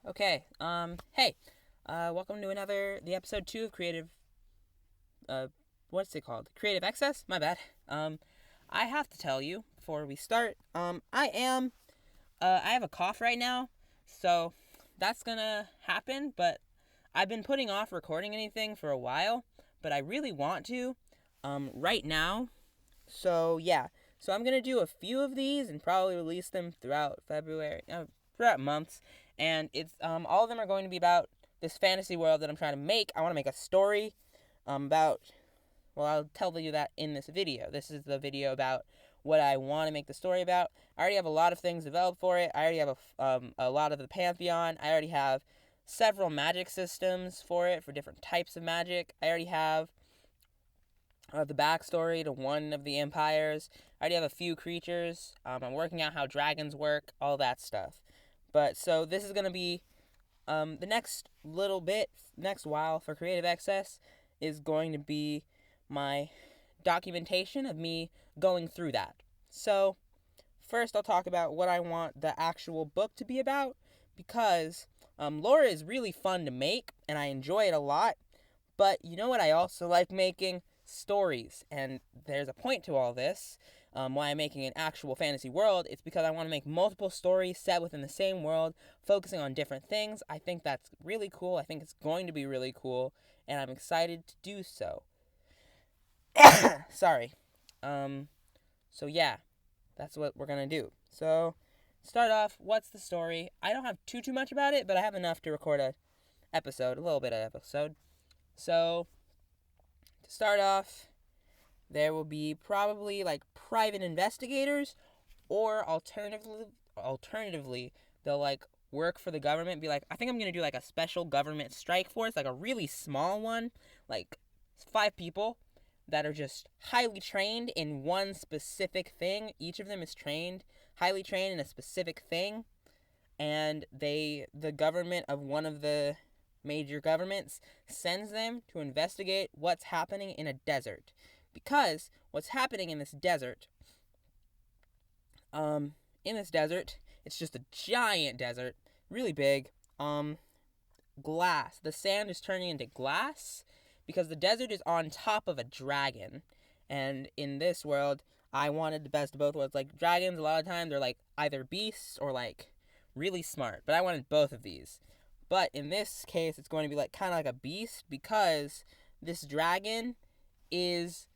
Okay. Hey. Welcome to the episode 2 of Creative. What's it called? Creative Excess. My bad. I have to tell you before we start. I have a cough right now, so that's gonna happen. But I've been putting off recording anything for a while, but I really want to. Right now. So yeah. So I'm gonna do a few of these and probably release them throughout February. Throughout months, and it's all of them are going to be about this fantasy world that I'm trying to make. I want to make a story about. Well, I'll tell you that in this video. This is the video about what I want to make the story about. I already have a lot of things developed for it. I already have a lot of the pantheon. I already have several magic systems for it for different types of magic. I already have the backstory to one of the empires. I already have a few creatures. I'm working out how dragons work, all that stuff. But so this is going to be the next while for Creative Excess is going to be my documentation of me going through that. So first I'll talk about what I want the actual book to be about, because lore is really fun to make and I enjoy it a lot. But you know what I also like making? Stories. And there's a point to all this. Why I'm making an actual fantasy world, it's because I want to make multiple stories set within the same world, focusing on different things. I think that's really cool. I think it's going to be really cool, and I'm excited to do so. Sorry. So yeah, that's what we're gonna do. So, start off, what's the story? I don't have too much about it, but I have enough to record a little bit of episode. So, to start off, there will be probably like private investigators, or alternatively they'll like work for the government, be like, I think I'm going to do like a special government strike force, like a really small one, like 5 people that are just highly trained in one specific thing. Each of them is highly trained in a specific thing, and the government of one of the major governments sends them to investigate what's happening in a desert. Because what's happening in this desert, it's just a giant desert, really big, glass. The sand is turning into glass because the desert is on top of a dragon. And in this world, I wanted the best of both worlds. Like, dragons, a lot of times, they're like either beasts or like really smart. But I wanted both of these. But in this case, it's going to be like kind of like a beast, because this dragon is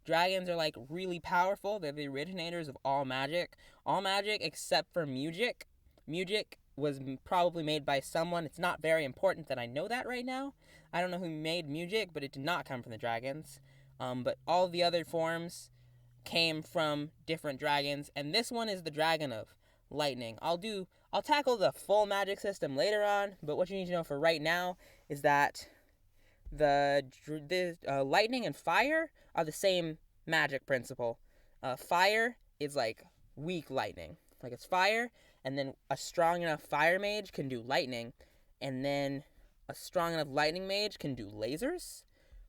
dragons are like really powerful. They're the originators of all magic. All magic except for music. Music was probably made by someone. It's not very important that I know that right now. I don't know who made music, but it did not come from the dragons. But all the other forms came from different dragons, and this one is the dragon of lightning. I'll tackle the full magic system later on, but what you need to know for right now is that the lightning and fire are the same magic principle. Fire is like weak lightning. Like, it's fire, and then a strong enough fire mage can do lightning, and then a strong enough lightning mage can do lasers.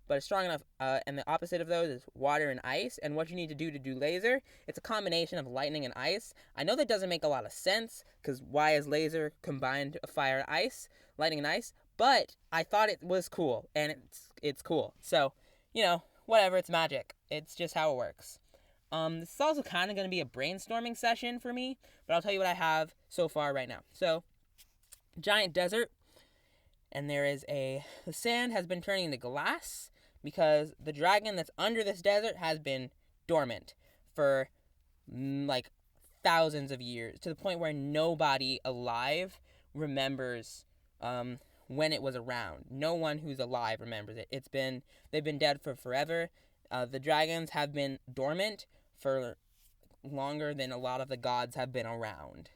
But a strong enough, and the opposite of those is water and ice. And what you need to do laser, it's a combination of lightning and ice. I know that doesn't make a lot of sense, because why is laser combined fire and ice, lightning and ice? But I thought it was cool, and it's cool. So, whatever, it's magic. It's just how it works. This is also kind of going to be a brainstorming session for me, but I'll tell you what I have so far right now. So, giant desert, and the sand has been turning into glass, because the dragon that's under this desert has been dormant for like thousands of years, to the point where nobody alive remembers when it was around. No one who's alive remembers it. They've been dead for forever. The dragons have been dormant for longer than a lot of the gods have been around.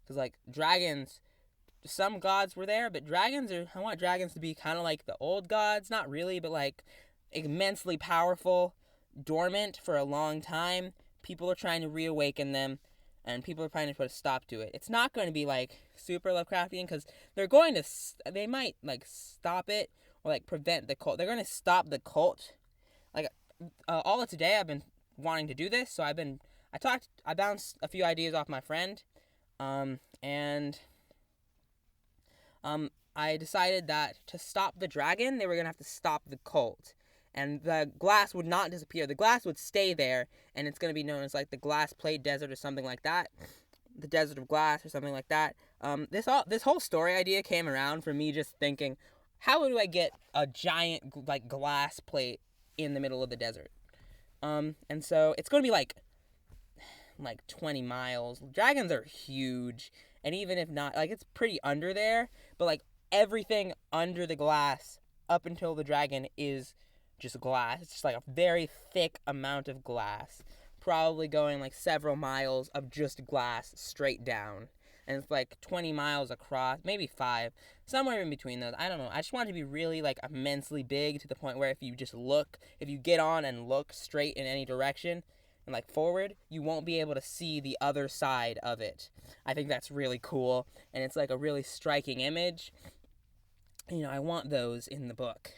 Because like dragons, some gods were there, but I want dragons to be kind of like the old gods, not really, but like immensely powerful, dormant for a long time. People are trying to reawaken them, and people are trying to put a stop to it. It's not going to be like super Lovecraftian, because they might like stop it or like prevent the cult. They're going to stop the cult. Like, all of today I've been wanting to do this, so I bounced a few ideas off my friend. And I decided that to stop the dragon, they were going to have to stop the cult. And the glass would not disappear. The glass would stay there, and it's going to be known as like the Glass Plate Desert or something like that. The Desert of Glass or something like that. This whole story idea came around from me just thinking, how do I get a giant like glass plate in the middle of the desert? And so it's going to be like 20 miles. Dragons are huge, and even if not, like, it's pretty under there, but like everything under the glass up until the dragon is just glass. It's just like a very thick amount of glass, probably going like several miles of just glass straight down. And it's like 20 miles across, maybe 5, somewhere in between those. I don't know. I just want it to be really like immensely big, to the point where if you get on and look straight in any direction and like forward, you won't be able to see the other side of it. I think that's really cool, and it's like a really striking image. I want those in the book.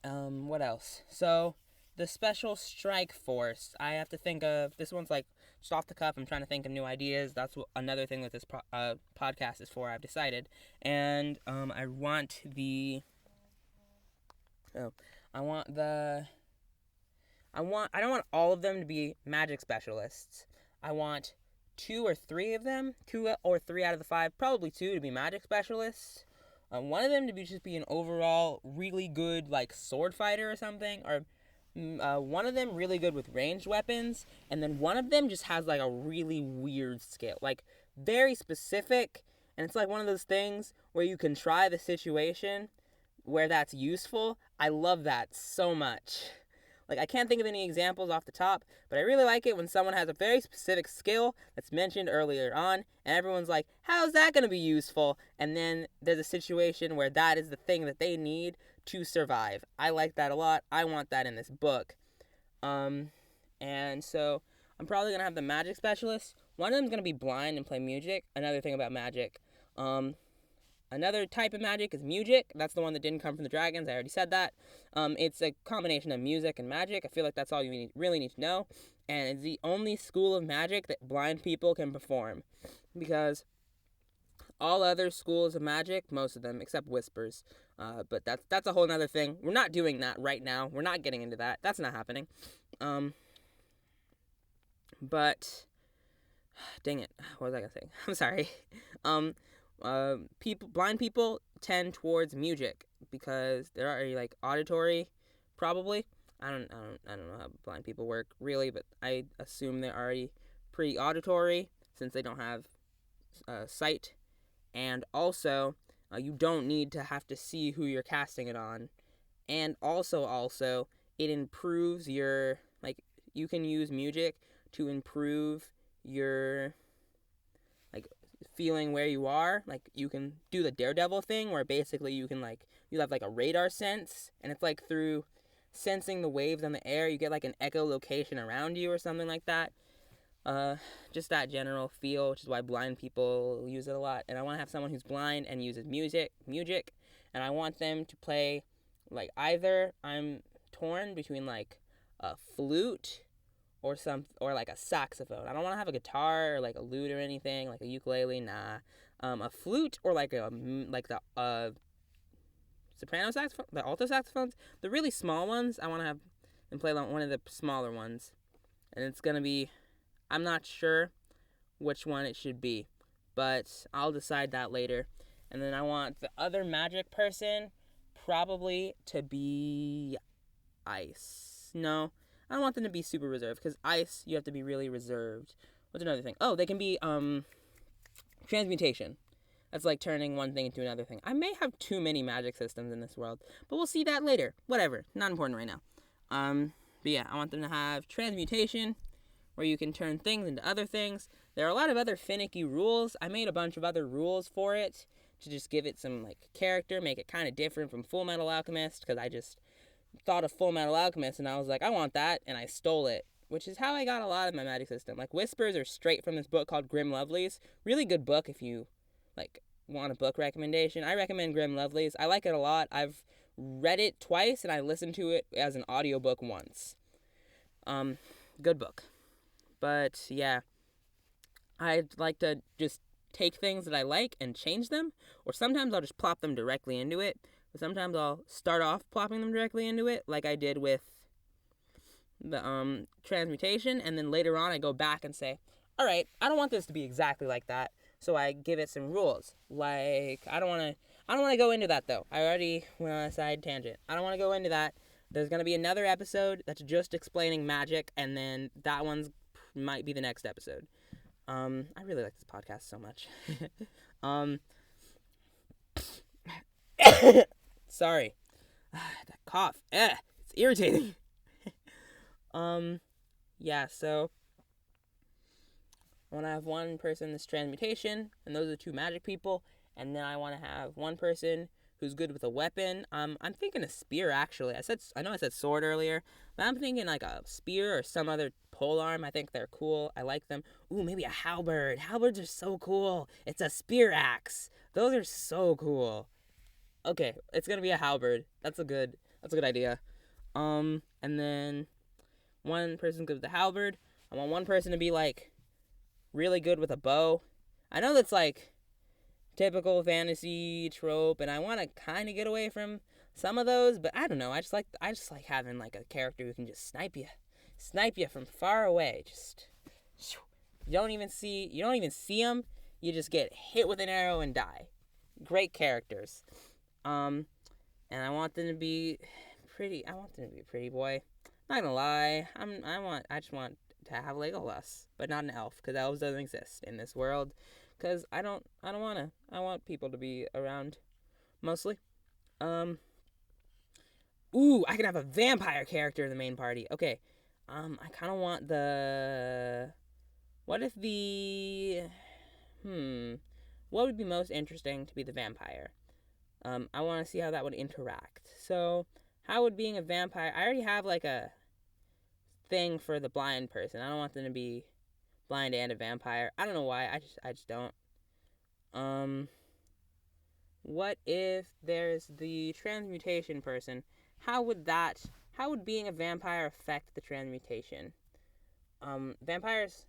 What else? So, the Special Strike Force. I have to think of, this one's like just off the cuff. I'm trying to think of new ideas. That's another thing that this podcast is for, I've decided. And I want the... I don't want all of them to be magic specialists. I want 2 or 3 of them, 2 or 3 out of the 5, probably 2 to be magic specialists. One of them to just be an overall really good like sword fighter or something, or one of them really good with ranged weapons, and then one of them just has like a really weird skill, like very specific, and it's like one of those things where you can try the situation where that's useful. I love that so much. Like, I can't think of any examples off the top, but I really like it when someone has a very specific skill that's mentioned earlier on, and everyone's like, how's that going to be useful? And then there's a situation where that is the thing that they need to survive. I like that a lot. I want that in this book. And so I'm probably going to have the magic specialist. One of them's going to be blind and play music. Another thing about magic. Another type of magic is music. That's the one that didn't come from the dragons. I already said that. It's a combination of music and magic. I feel like that's all you really need to know. And it's the only school of magic that blind people can perform. Because all other schools of magic, most of them, except whispers. But that's a whole other thing. We're not doing that right now. We're not getting into that. That's not happening. But dang it. What was I going to say? I'm sorry. Blind people tend towards music because they're already like auditory, probably. I don't know how blind people work really, but I assume they're already pretty auditory since they don't have sight. And also, you don't need to have to see who you're casting it on. And also, it improves your, like, you can use music to improve your feeling where you are. Like, you can do the Daredevil thing where basically you have like a radar sense, and it's like through sensing the waves on the air, you get like an echolocation around you or something like that. Just that general feel, which is why blind people use it a lot. And I want to have someone who's blind and uses music, and I want them to play, like, either I'm torn between like a flute or like a saxophone. I don't want to have a guitar or like a lute or anything, like a ukulele. Nah. A flute or like the soprano saxophone, the alto saxophones, the really small ones. I want to have them play one of the smaller ones, and it's gonna be, I'm not sure which one it should be, but I'll decide that later. And then I want the other magic person probably to be ice. No, I don't want them to be super reserved, because ice, you have to be really reserved. What's another thing? Oh, they can be transmutation. That's like turning one thing into another thing. I may have too many magic systems in this world, but we'll see that later. Whatever, not important right now. But yeah, I want them to have transmutation, where you can turn things into other things. There are a lot of other finicky rules. I made a bunch of other rules for it to just give it some like character, make it kind of different from Full Metal Alchemist, because I just thought of Full Metal Alchemist and I was like, I want that, and I stole it, which is how I got a lot of my magic system. Like, whispers are straight from this book called Grim Lovelies. Really good book if you like want a book recommendation. I recommend Grim Lovelies. I like it a lot. I've read it twice and I listened to it as an audiobook once. Good book. But yeah, I'd like to just take things that I like and change them, or sometimes I'll just plop them directly into it. But sometimes I'll start off plopping them directly into it, like I did with the transmutation, and then later on I go back and say, all right, I don't want this to be exactly like that, so I give it some rules. Like I don't want to go into that though. I already went on a side tangent. I don't want to go into that. There's going to be another episode that's just explaining magic, and then that one's might be the next episode. I really like this podcast so much. Sorry. That cough. It's irritating. Yeah, so I want to have one person that's transmutation, and those are two magic people, and then I want to have one person who's good with a weapon. I'm thinking a spear, actually. I know I said sword earlier, but I'm thinking like a spear or some other polearm. I think they're cool. I like them. Ooh, maybe a halberd. Halberds are so cool. It's a spear axe. Those are so cool. Okay, it's gonna be a halberd. That's a good idea. And then one person's good with the halberd. I want one person to be like really good with a bow. I know that's like typical fantasy trope, and I want to kind of get away from some of those, but I don't know. I just like having like a character who can just snipe you from far away. Just you don't even see them. You just get hit with an arrow and die. Great characters. And I want them to be pretty. I want them to be a pretty boy. Not gonna lie. I just want to have Legolas, but not an elf, because elves doesn't exist in this world. Because I don't wanna. I want people to be around, mostly. Ooh, I can have a vampire character in the main party. Okay. I kind of want the. What if the. What would be most interesting to be the vampire? I want to see how that would interact. So, how would being a vampire... I already have, like, a thing for the blind person. I don't want them to be blind and a vampire. I don't know why. I just don't. What if there's the transmutation person? How would being a vampire affect the transmutation? Vampires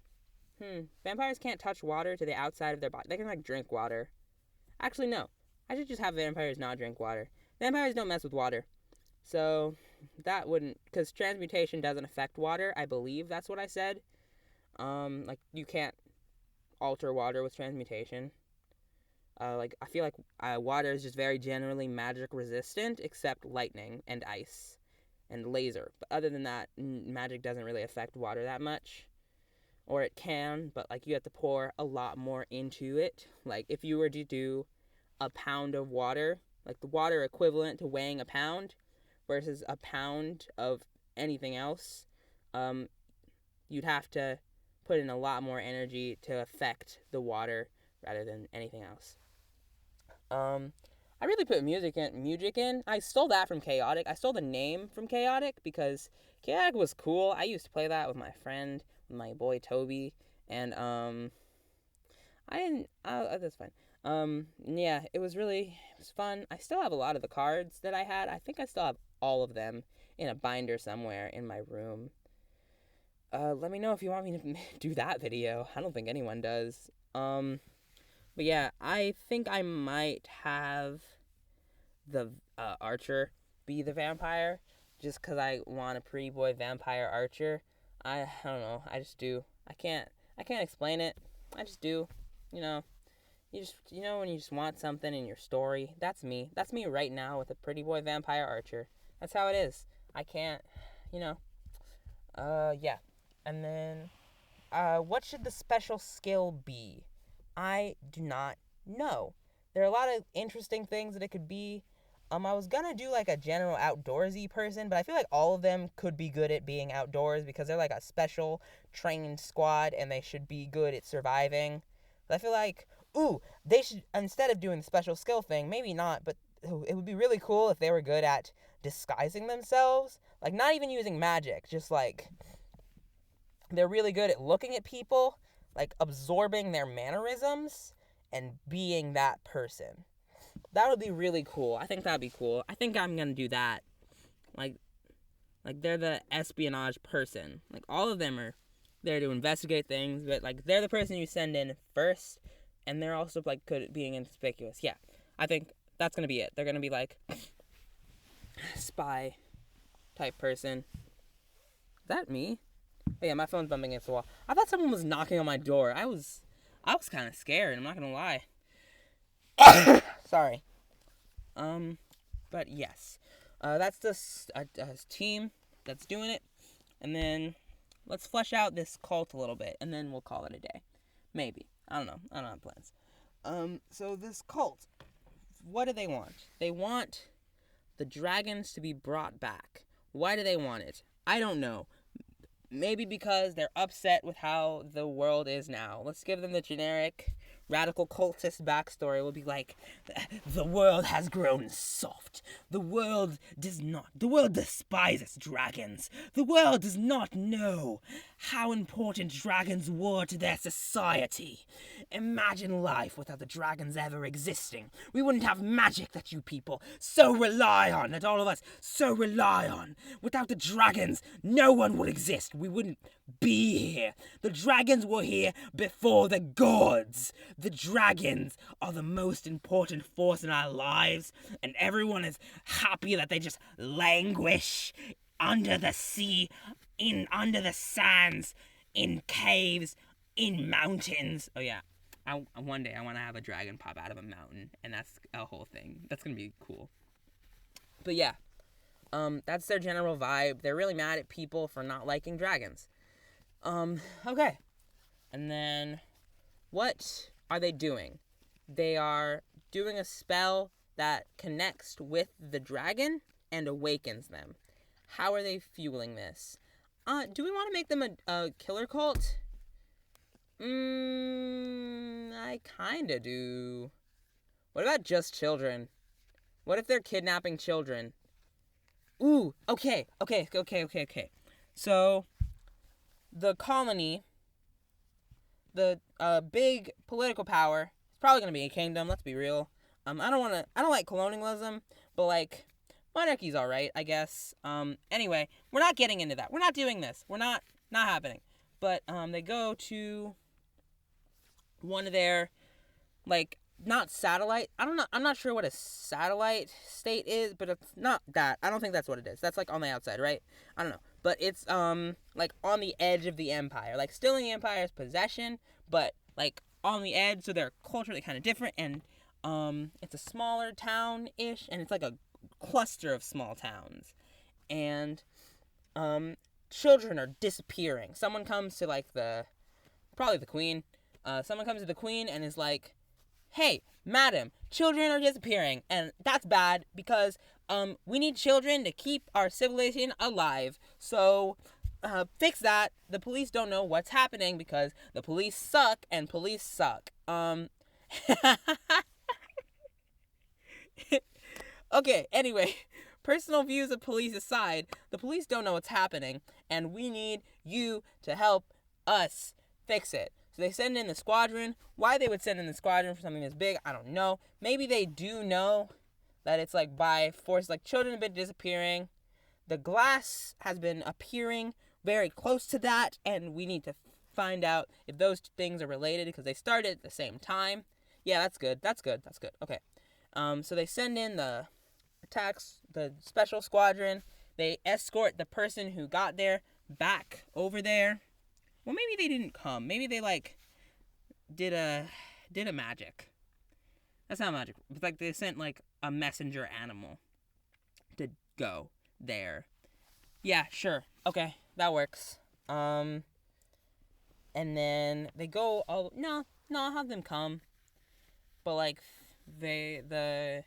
can't touch water to the outside of their body. They can, like, drink water. Actually, no. I should just have vampires not drink water. Vampires don't mess with water. So, that wouldn't... Because transmutation doesn't affect water. I believe that's what I said. Like, you can't alter water with transmutation. I feel like water is just very generally magic resistant, except lightning and ice and laser. But other than that, magic doesn't really affect water that much. Or it can, but, like, you have to pour a lot more into it. Like, if you were to do a pound of water, like the water equivalent to weighing a pound versus a pound of anything else, you'd have to put in a lot more energy to affect the water rather than anything else. I really put music in. I stole that from Chaotic. I stole the name from Chaotic because Chaotic was cool. I used to play that with my friend, my boy Toby, and that's fine. Yeah, it was fun. I still have a lot of the cards that I had. I think I still have all of them in a binder somewhere in my room. Let me know if you want me to do that video. I don't think anyone does. But yeah, I think I might have the archer be the vampire, just because I want a pretty boy vampire archer. I don't know. I just do. I can't explain it. I just do. When you just want something in your story. That's me. That's me right now with a pretty boy vampire archer. That's how it is. I can't, yeah. And then, what should the special skill be? I do not know. There are a lot of interesting things that it could be. I was gonna do like a general outdoorsy person, but I feel like all of them could be good at being outdoors because they're like a special trained squad and they should be good at surviving. But I feel like, they should, instead of doing the special skill thing, maybe not, but it would be really cool if they were good at disguising themselves. Like, not even using magic, just like, they're really good at looking at people, like absorbing their mannerisms and being that person. That would be really cool. I think that'd be cool. I think I'm gonna do that. Like they're the espionage person. Like, all of them there to investigate things, but like they're the person you send in first, and they're also like good at being inconspicuous. Yeah, I think that's gonna be it. They're gonna be like spy type person. Is that me? Oh, yeah, my phone's bumping against the wall. I thought someone was knocking on my door. I was kind of scared. I'm not gonna lie. Sorry. But yes, that's this team that's doing it, and then let's flesh out this cult a little bit, and then we'll call it a day. Maybe. I don't know. I don't have plans. So this cult, what do they want? They want the dragons to be brought back. Why do they want it? I don't know. Maybe because they're upset with how the world is now. Let's give them the generic radical cultist backstory. Will be like, the world has grown soft. The world despises dragons. The world does not know how important dragons were to their society. Imagine life without the dragons ever existing. We wouldn't have magic that you people so rely on, that all of us so rely on. Without the dragons, no one would exist. We wouldn't be here. The dragons were here before the gods. The dragons are the most important force in our lives, and everyone is happy that they just languish under the sea, under the sands, in caves, in mountains. Oh yeah, one day I want to have a dragon pop out of a mountain, and that's a whole thing. That's gonna be cool. But yeah, that's their general vibe. They're really mad at people for not liking dragons. Okay. And then, what are they doing? They are doing a spell that connects with the dragon and awakens them. How are they fueling this? Do we want to make them a killer cult? I kinda do. What about just children? What if they're kidnapping children? Ooh, okay. So, the colony, the big political power, it's probably gonna be a kingdom. Let's be real. I don't like colonialism, but like monarchy's all right, I guess. Anyway, we're not getting into that. We're not doing this. We're not happening. But they go to one of their like not satellite. I'm not sure what a satellite state is, but it's not that. I don't think that's what it is. That's like on the outside, right? I don't know. But it's like on the edge of the empire. Like still in the empire's possession, but like on the edge, so they're culturally kind of different, and it's a smaller town-ish, and it's like a cluster of small towns. And children are disappearing. Someone comes to like probably the queen. Someone comes to the queen and is like, hey, madam, children are disappearing, and that's bad because we need children to keep our civilization alive. So fix that. The police don't know what's happening because the police suck, and police suck. Okay, anyway, personal views of police aside, the police don't know what's happening, and we need you to help us fix it. So they send in the squadron. Why they would send in the squadron for something this big, I don't know. Maybe they do know that it's like by force, like children have been disappearing. The glass has been appearing very close to that, and we need to find out if those two things are related because they started at the same time. Yeah, that's good. Okay. So they send in the special squadron. They escort the person who got there back over there. Well, maybe they didn't come. Maybe they like did a magic. That's not magic. It's like they sent like a messenger animal to go there. Yeah, sure. Okay, that works. And then they go. Oh no, I'll have them come. But like the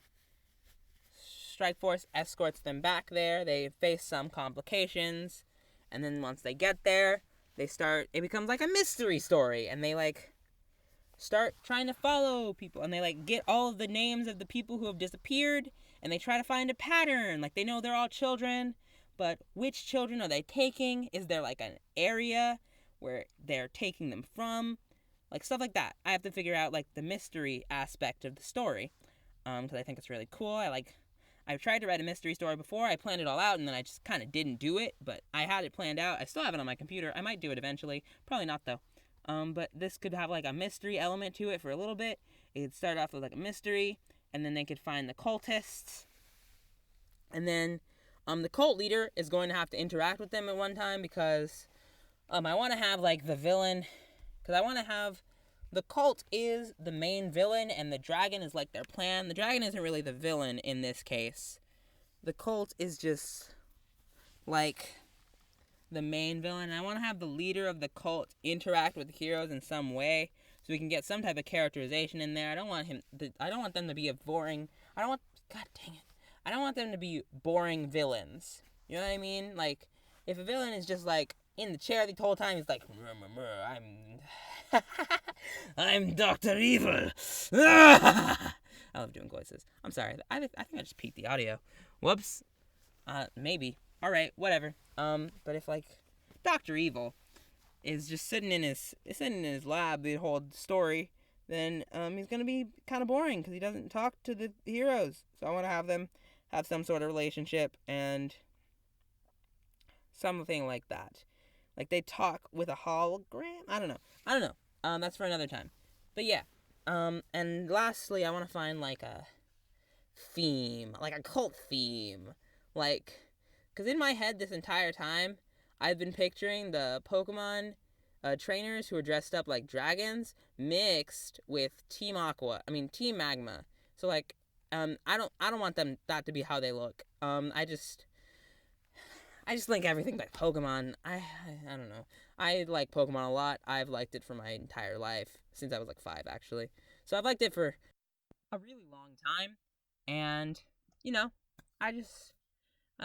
strike force escorts them back there. They face some complications, and then once they get there, it becomes like a mystery story, and they like start trying to follow people, and they like get all of the names of the people who have disappeared, and they try to find a pattern. Like they know they're all children, but which children are they taking? Is there like an area where they're taking them from? Like stuff like that. I have to figure out like the mystery aspect of the story, because I think it's really cool. I I've tried to write a mystery story before. I planned it all out, and then I just kind of didn't do it. But I had it planned out. I still have it on my computer. I might do it eventually. Probably not, though. But this could have, like, a mystery element to it for a little bit. It could start off with, like, a mystery, and then they could find the cultists. And then the cult leader is going to have to interact with them at one time because I want to have, like, the villain. Because I want to have... The cult is the main villain, and the dragon is, like, their plan. The dragon isn't really the villain in this case. The cult is just, like, the main villain. And I want to have the leader of the cult interact with the heroes in some way, so we can get some type of characterization in there. I don't want them to be a boring... God dang it. I don't want them to be boring villains. You know what I mean? Like, if a villain is just, like, in the chair the whole time, he's like, I'm Dr. Evil. I love doing voices. I'm sorry. I think I just peaked the audio. Whoops. Maybe. Alright, whatever. But if, like, Dr. Evil is just sitting in his lab the whole story, then he's gonna be kind of boring because he doesn't talk to the heroes. So I want to have them have some sort of relationship and something like that. Like, they talk with a hologram? I don't know. That's for another time. But yeah. And lastly, I want to find, like, a theme. Like, a cult theme. Like, because in my head this entire time, I've been picturing the Pokemon trainers who are dressed up like dragons mixed with Team Magma. So, like, I don't want that to be how they look. I just link everything by Pokemon. I don't know. I like Pokemon a lot. I've liked it for my entire life. Since I was like 5, actually. So I've liked it for a really long time. And, you know, I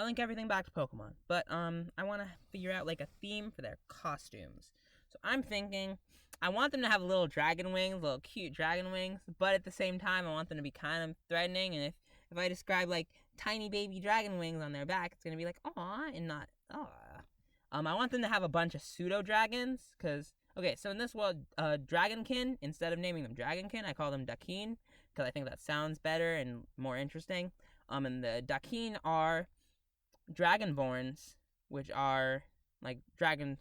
link everything back to Pokemon. But, I want to figure out, like, a theme for their costumes. So I'm thinking, I want them to have little dragon wings, little cute dragon wings. But at the same time, I want them to be kind of threatening. And if I describe, like, tiny baby dragon wings on their back, it's going to be like, aw, and not, aw. I want them to have a bunch of pseudo-dragons, because, okay, so in this world, Dragonkin, instead of naming them Dragonkin, I call them Dakin, because I think that sounds better and more interesting. And the Dakin are Dragonborns, which are, like, dragons.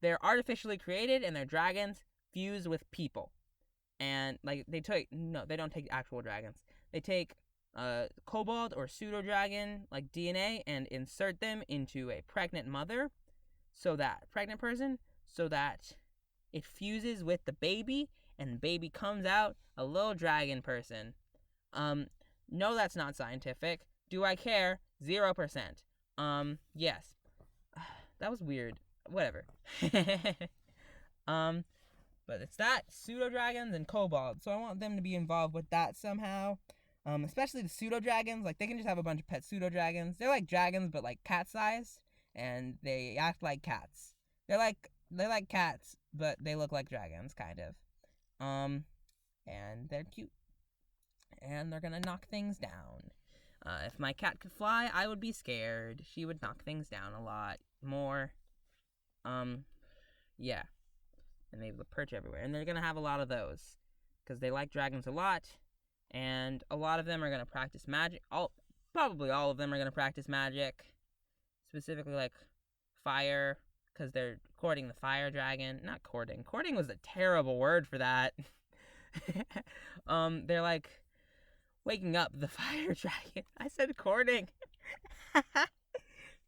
They're artificially created, and they're dragons fused with people. And, like, they don't take actual dragons. They take kobold or pseudo-dragon, like, DNA, and insert them into a pregnant mother, so that it fuses with the baby, and the baby comes out a little dragon person. No, that's not scientific. Do I care? 0%. Yes. That was weird. Whatever. But it's that, pseudo-dragons and kobolds, so I want them to be involved with that somehow. Especially the pseudo-dragons. Like, they can just have a bunch of pet pseudo-dragons. They're like dragons, but, like, cat-sized, and they act like cats. They're like cats, but they look like dragons, kind of. And they're cute. And they're gonna knock things down. If my cat could fly, I would be scared. She would knock things down a lot more. Yeah. And they would perch everywhere. And they're gonna have a lot of those, because they like dragons a lot. And a lot of them are going to practice magic. Probably all of them are going to practice magic. Specifically, like, fire. Because they're courting the fire dragon. Not courting. Courting was a terrible word for that. They're, like, waking up the fire dragon. I said courting.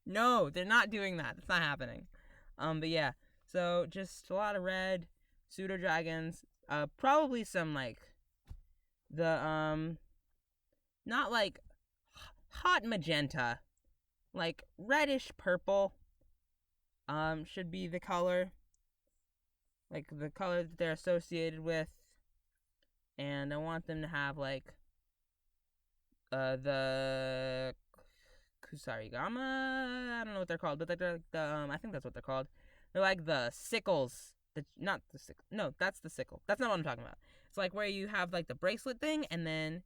No, they're not doing that. That's not happening. But yeah. So, just a lot of red. Pseudo-dragons. Probably some, like... not like hot magenta, like reddish purple, should be the color, like the color that they're associated with. And I want them to have, like, the Kusarigama, I don't know what they're called, but they're like I think that's what they're called. They're like the sickles, not the sickle, no, that's the sickle, that's not what I'm talking about. It's like where you have, like, the bracelet thing, and then,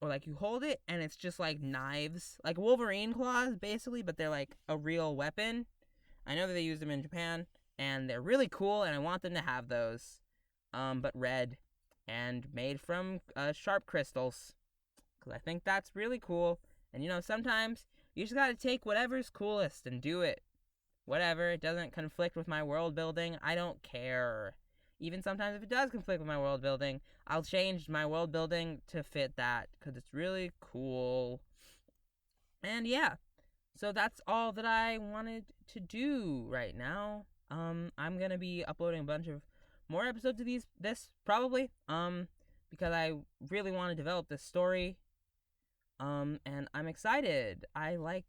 or, like, you hold it, and it's just, like, knives. Like Wolverine claws, basically, but they're, like, a real weapon. I know that they use them in Japan, and they're really cool, and I want them to have those. But red, and made from sharp crystals, because I think that's really cool, And, sometimes you just gotta take whatever's coolest and do it. Whatever, it doesn't conflict with my world building, I don't care. Even sometimes if it does conflict with my world building, I'll change my world building to fit that, because it's really cool. And yeah, so that's all that I wanted to do right now. I'm gonna be uploading a bunch of more episodes of this probably, because I really want to develop this story. And I'm excited. I like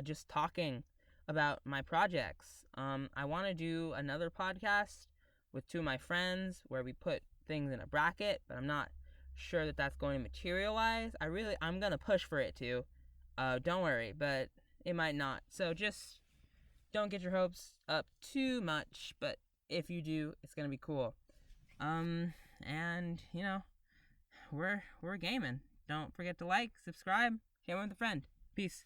just talking about my projects. I want to do another podcast with two of my friends where we put things in a bracket, but I'm not sure that that's going to materialize. I'm gonna push for it to. Don't worry, but it might not. So just don't get your hopes up too much, but if you do, it's gonna be cool. And we're gaming. Don't forget to like, subscribe, share with a friend. Peace.